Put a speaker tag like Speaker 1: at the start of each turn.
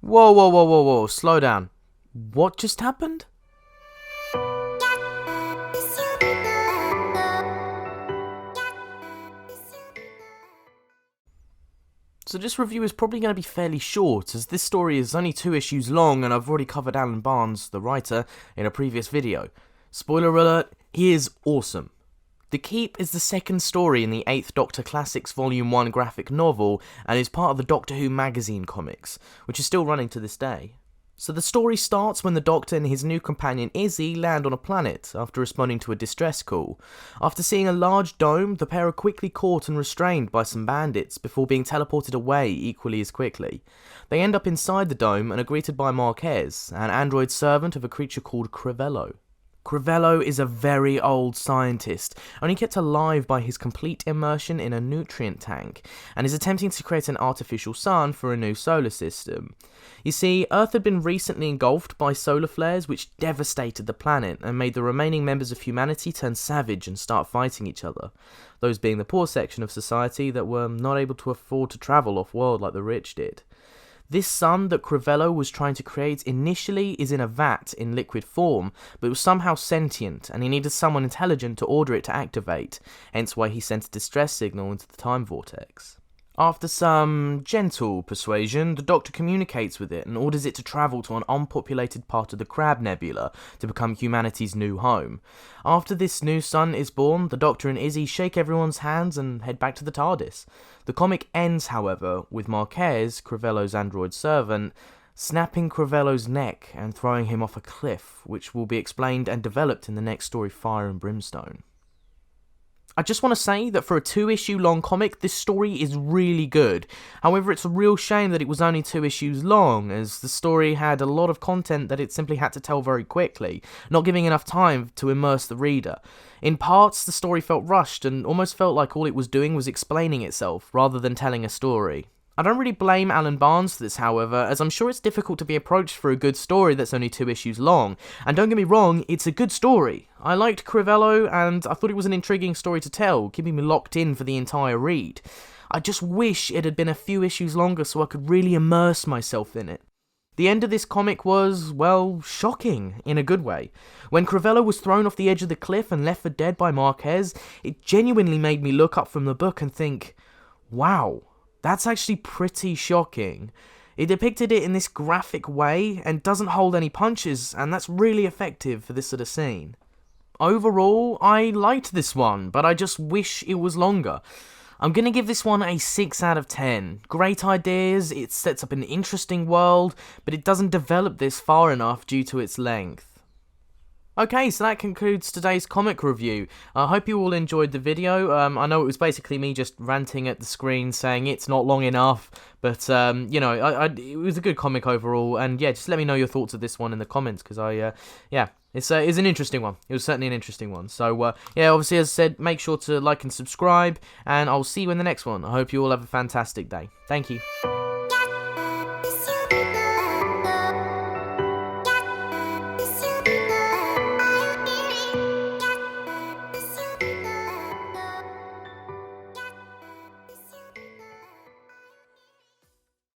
Speaker 1: Whoa, whoa, whoa, whoa, whoa, slow down. What just happened? So this review is probably going to be fairly short, as this story is only 2 issues long and I've already covered Alan Barnes, the writer, in a previous video. Spoiler alert, he is awesome. The Keep is the second story in the 8th Doctor Classics Volume 1 graphic novel and is part of the Doctor Who magazine comics, which is still running to this day. So the story starts when the Doctor and his new companion Izzy land on a planet after responding to a distress call. After seeing a large dome, the pair are quickly caught and restrained by some bandits before being teleported away equally as quickly. They end up inside the dome and are greeted by Marquez, an android servant of a creature called Crivello. Crivello is a very old scientist, only kept alive by his complete immersion in a nutrient tank, and is attempting to create an artificial sun for a new solar system. You see, Earth had been recently engulfed by solar flares which devastated the planet and made the remaining members of humanity turn savage and start fighting each other, those being the poor section of society that were not able to afford to travel off-world like the rich did. This sun that Crivello was trying to create initially is in a vat in liquid form, but it was somehow sentient, and he needed someone intelligent to order it to activate, hence why he sent a distress signal into the time vortex. After some gentle persuasion, the Doctor communicates with it and orders it to travel to an unpopulated part of the Crab Nebula to become humanity's new home. After this new sun is born, the Doctor and Izzy shake everyone's hands and head back to the TARDIS. The comic ends, however, with Marquez, Crivello's android servant, snapping Crivello's neck and throwing him off a cliff, which will be explained and developed in the next story, Fire and Brimstone. I just want to say that for a 2-issue long comic, this story is really good. However, it's a real shame that it was only 2 issues long, as the story had a lot of content that it simply had to tell very quickly, not giving enough time to immerse the reader. In parts, the story felt rushed and almost felt like all it was doing was explaining itself, rather than telling a story. I don't really blame Alan Barnes for this, however, as I'm sure it's difficult to be approached for a good story that's only 2 issues long. And don't get me wrong, it's a good story. I liked Crivello, and I thought it was an intriguing story to tell, keeping me locked in for the entire read. I just wish it had been a few issues longer so I could really immerse myself in it. The end of this comic was, well, shocking, in a good way. When Crivello was thrown off the edge of the cliff and left for dead by Marquez, it genuinely made me look up from the book and think, wow. That's actually pretty shocking. It depicted it in this graphic way and doesn't hold any punches, and that's really effective for this sort of scene. Overall, I liked this one, but I just wish it was longer. I'm gonna give this one a 6 out of 10. Great ideas, it sets up an interesting world, but it doesn't develop this far enough due to its length. Okay, so that concludes today's comic review. I hope you all enjoyed the video. I know it was basically me just ranting at the screen saying it's not long enough, but, you know, it was a good comic overall, and yeah, just let me know your thoughts of this one in the comments, because yeah, it's an interesting one. It was certainly an interesting one. So, yeah, obviously, as I said, make sure to like and subscribe, and I'll see you in the next one. I hope you all have a fantastic day. Thank you.